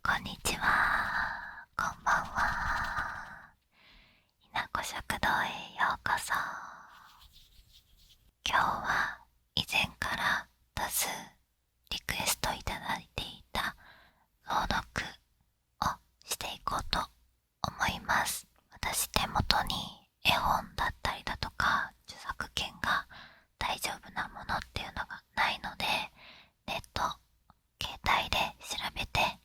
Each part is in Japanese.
こんにちは。こんばんは。ひなこ食堂へようこそ。今日は以前から多数リクエストいただいていた朗読をしていこうと思います。私手元に絵本だったりだとか著作権が大丈夫なものっていうのがないので、ネット、携帯で調べて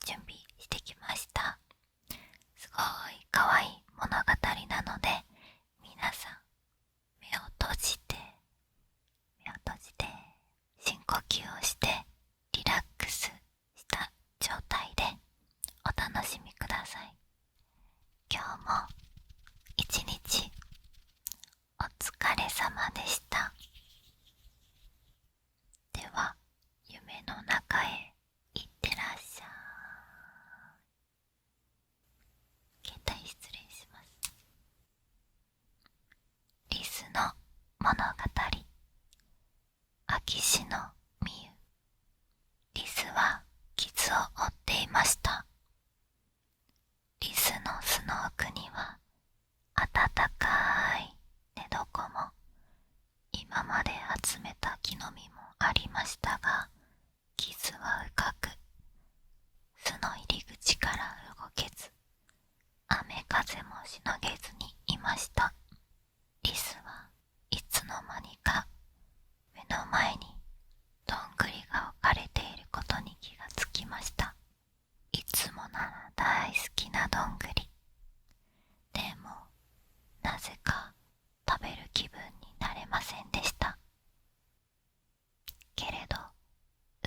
準備してきました。すごい可愛い物語なので、皆さん目を閉じて深呼吸をしてリラックスした状態でお楽しみください。今日も一日お疲れ様でした。では夢の中へ行ってらっしゃい。携帯失礼します。リスの物語。秋篠みゆ。リスは傷を負っていました。リスの巣の奥には暖かい寝床も今まで集めた木の実もありましたが、傷は深く、巣の入り口から動けず、雨風もしのげずにいました。リスはいつの間にか目の前にどんぐりが置かれていることに気がつきました。いつもなら大好きなどんぐり。でもなぜか食べる気分になれませんでした。けれど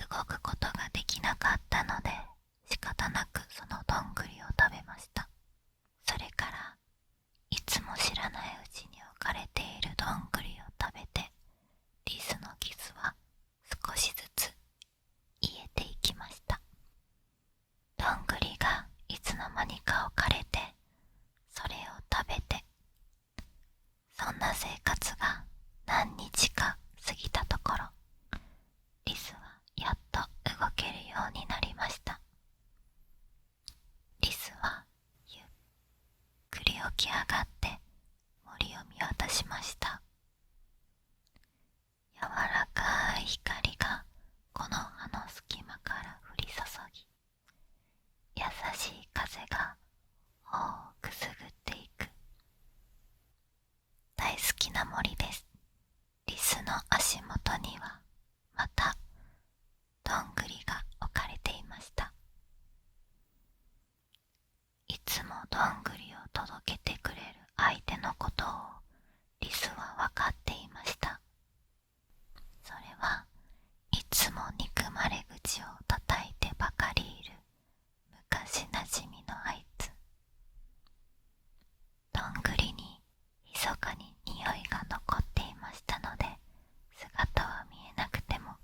動くことができなかったので、仕方なくそのどんぐりを食べました。それからいつも知らないうちに置かれているどんぐりを食べて、リスの傷は少しずつ癒えていきました。どんぐりがいつの間にか置かれて、それを食べて、そんな生活が何日か過ぎたところ、リスはやっと動けるようになりました。リスはゆっくり起き上がって森を見渡しました。柔らかい光がこの葉の隙間から降り注ぎ、優しい風が尾をくすぐっていく。大好きな森です。リスの足元にはまたどんぐりが置かれていました。いつもどんぐりを届けてくれる相手のことをリスは分かっていました。それはいつも憎まれ口を叩いてばかりいる昔なじみのあいつ。どんぐりに密かに匂いが残っていましたので、姿は見えなくても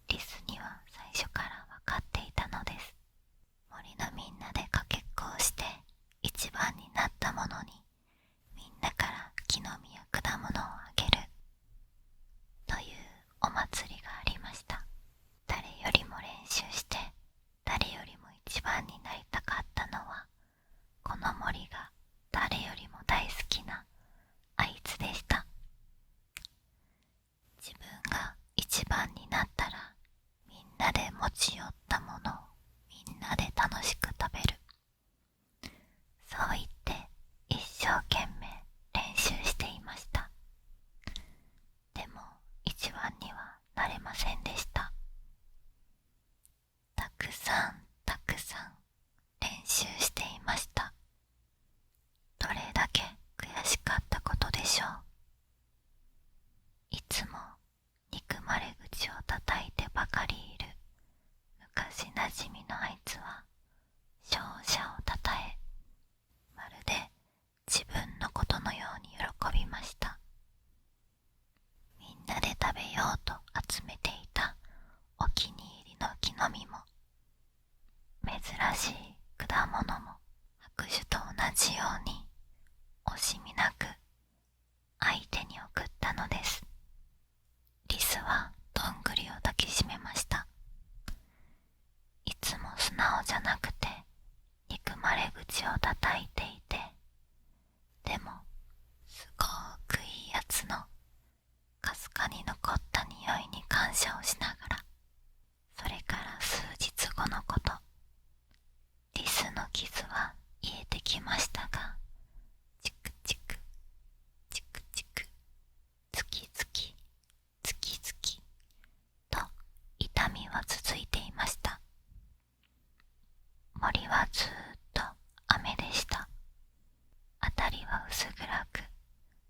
リスには最初から分かっていたのです。森のみんなでかけっこをして一番になった者にみんなから木の実や果物をあげるというお祭りがありました。誰よりも練習して誰よりも一番になりたかったのは、この森が誰よりも大好きなあいつでした。自分が一番になったらみんなで持ち寄ったものをみんなで楽しく食べる。そう言って一生懸命練習していました。でも一番にはなれませんでした。たくさん練習していました。どれだけ悔しかったことでしょう。いつも憎まれ口を叩いてばかりいる昔なじみのあいつは勝者をたたえ、まるで自分のことのように喜びました。みんなで食べようと集めていたお気に入りの木の実も、珍しい果物も拍手と同じように惜しみなく相手に送ったのです。リスはどんぐりを抱きしめました。いつも素直じゃなくてずーっと雨でした。辺りは薄暗く、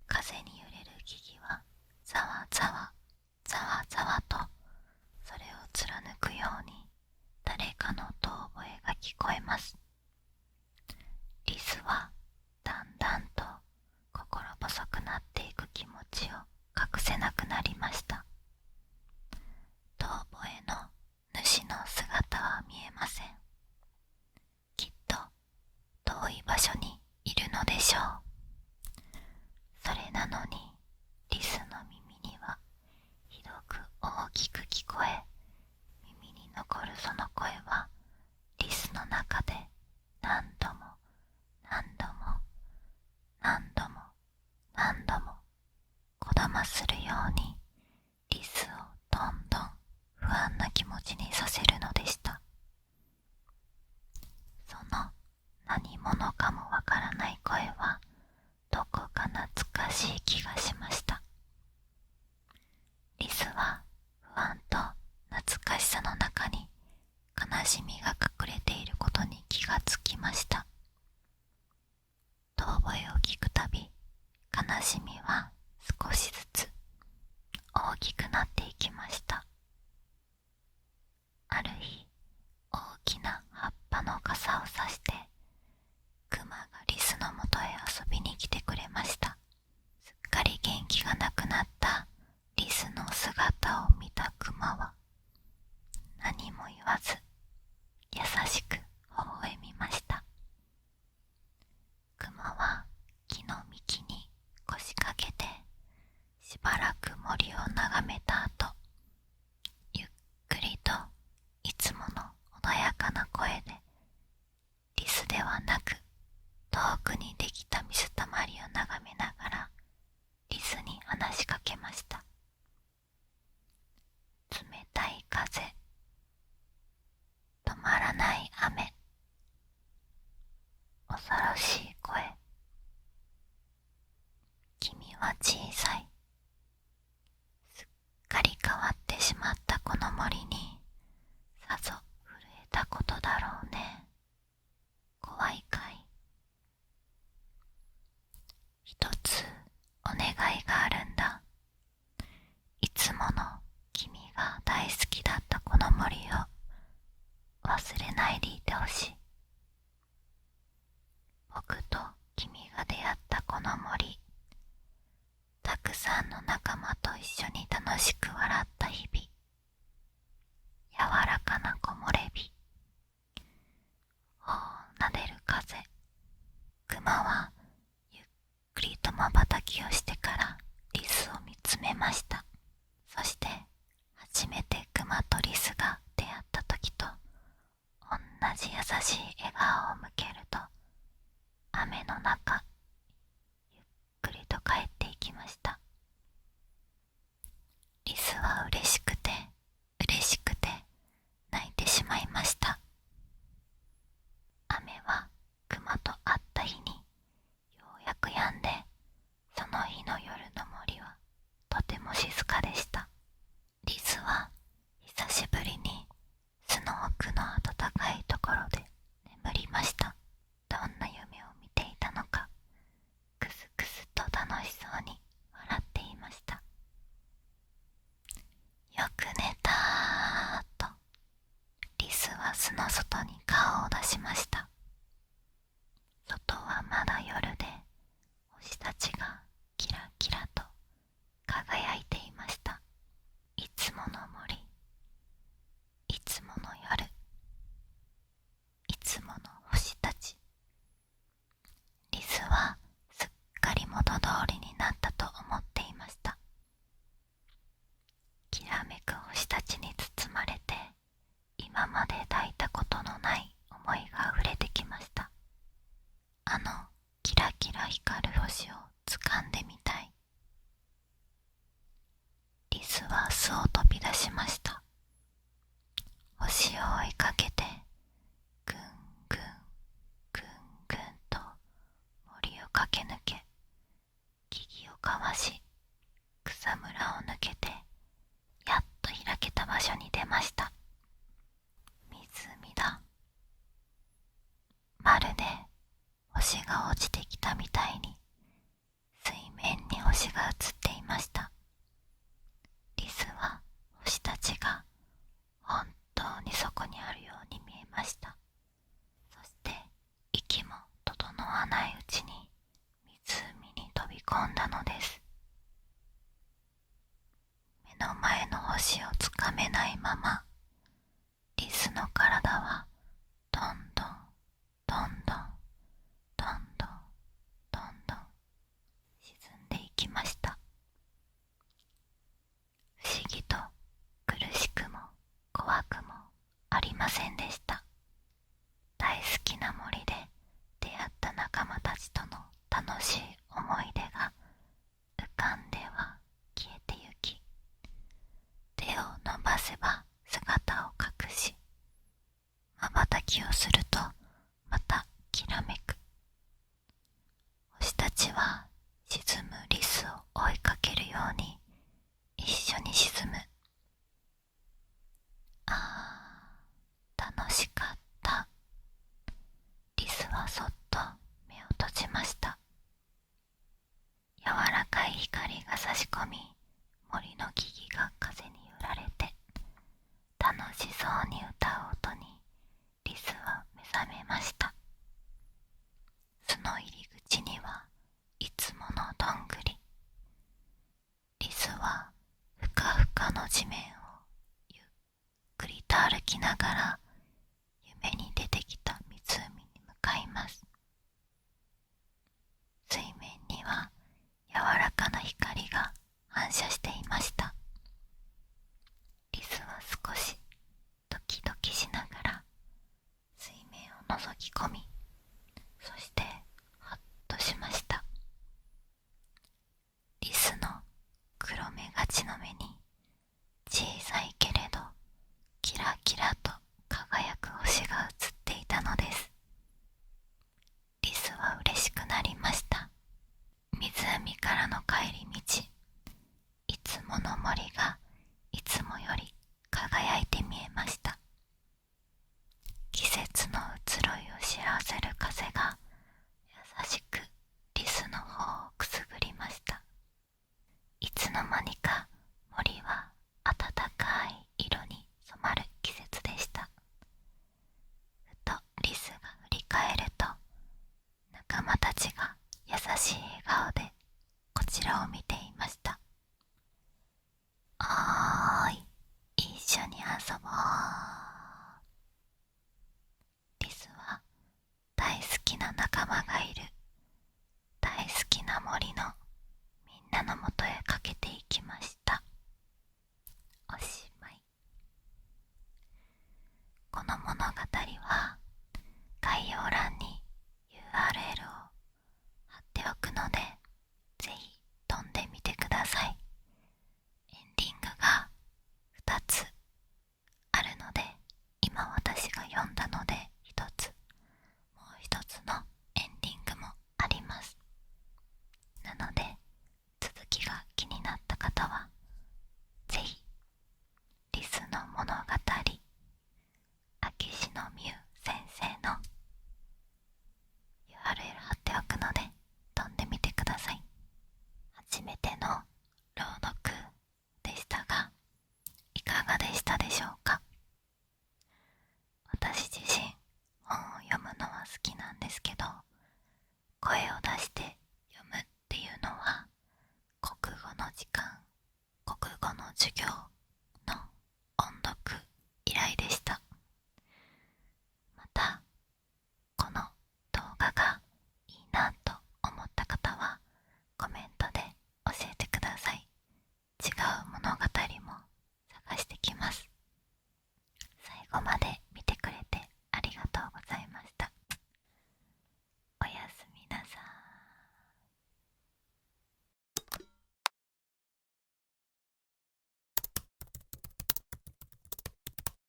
風に揺れる木々はざわざわざわざわと、それを貫くように誰かの遠吠えが聞こえます。リスはだんだんと心細くなっていく気持ちを隠せなくなりました。遠吠えの主の姿は見えません。きっと遠い場所にいるのでしょう。それなのにリスの耳にはひどく大きく聞こえ、耳に残るその声はリスの中で何度も何度も何度も何度もこだまするようにリスをどんどん不安な気持ちにさせるのでした。その何者かもわからない声はどこか懐かしい気がしました。リスは不安と懐かしさの中に悲しみが隠れていることに気がつきました。遠吠えを聞くたび、悲しみは少しずつ大きくなっていきました。ある日、大きな葉っぱの傘をさして、クマがリスのもとへ遊びに来てくれました。すっかり元気がなくなったリスの姿を見たクマは、何も言わず、優しく微笑みました。クマは木の幹に腰掛けて、しばらく森を眺めた後、ゆっくりといつもの穏やかな声で、リスではなく遠くにできた水たまりを眺めながらリスに話しかけました。冷たい風、止まらない雨、恐ろしい声、君は小さい。すっかり変わってしまったこの森にさぞ震えたことだろうね。怖いかい。一つお願いがあるんだ。いつもの君が大好きだったこの森を忘れないでいてほしい。僕と君が出会ったこの森、たくさんの仲間と一緒に楽しく笑った日々、柔らかな木漏れ日、頬を撫でる風。クマはゆっくりと瞬きをしてからリスを見つめました。そして初めてクマとリスが出会った時と同じ優しい笑顔を向けると、雨の中ゆっくりと帰っていきました。リスは嬉しくて嬉しくて泣いてしまいました。雨はクマと会った日にようやく止んで、その日の夜の森はとても静かでした。リスは久しぶりに巣の奥の暖かいところで眠りました。どんな夢を見ていたのか、くすくすと楽しそうに笑っていました。よく寝たーとリスは巣の外に顔を出しました。外はまだ夜で、星たちがキラキラと輝いていました。いつもの森、いつもの夜、いつもの星たち。リスはすっかり元通りになったと思っていました。きらめく星たちに包まれて、今まで抱いたことのない思いがあふれてきました。あのキラキラ光る星を掴んでみたい。リスは巣を飛び出しました。星を追いかけて、ぐんぐんぐんぐんと森を駆け抜け、木々をかわし、草むらを抜けて、やっと開けた場所に出ました。湖だ。目の前の星をつかめないまま、リスの体はどんどんどんどんどんどんどんどん沈んでいきました。不思議と苦しくも怖くもありませんでした。大好きな森で出会った仲間たちとの楽しい思い出が浮かんでは消えてゆき、手を伸ばせば姿を隠し、瞬きをするとまたきらめく。星たちは沈むリスを追いかけるように一緒に沈む。楽しかった。リスはそっと目を閉じました。柔らかい光が差し込み、森の木々が風に揺られて楽しそうに歌う音にリスは目覚めました。巣の入り口にはいつものどんぐり。リスはふかふかの地面をゆっくりと歩きながら夢に出てきた湖に向かいます。水面には柔らかな光が反射していました。リスは少しドキドキしながら水面を覗き込み、そしてハッとしました。リスの黒目がちの目に小さいけれどキラキラと輝く星が映っていたのです。リスは嬉しくなりました。湖からの帰り道、いつもの森がいつもより輝いて見えました。季節の移ろいを知らせる風が優しくリスの方をくすぐりました。いつの間にか森は暖かい色に染まる季節でした。ふとリスが振り返ると、仲間たちが優しい笑顔でこちらを見ていました。おーい、一緒に遊ぼう。リスは大好きな仲間がいる。大好きな森のみんなのもとへかけていきました。おしまい。この物語は概要欄に URL を貼っておくので、ぜひ飛んでみてください。エンディングが2つあるので、今私が読んだので1つ、もう1つのエンディングもあります。なので続きが気になった方はぜひリスの物語、秋篠美優先生の URL 貼っておくので飛んでみてください。初めての朗読でしたが、いかがでしたでしょうか。私自身本を読むのは好きなんですけど、声を出して読むっていうのは国語の時間、国語の授業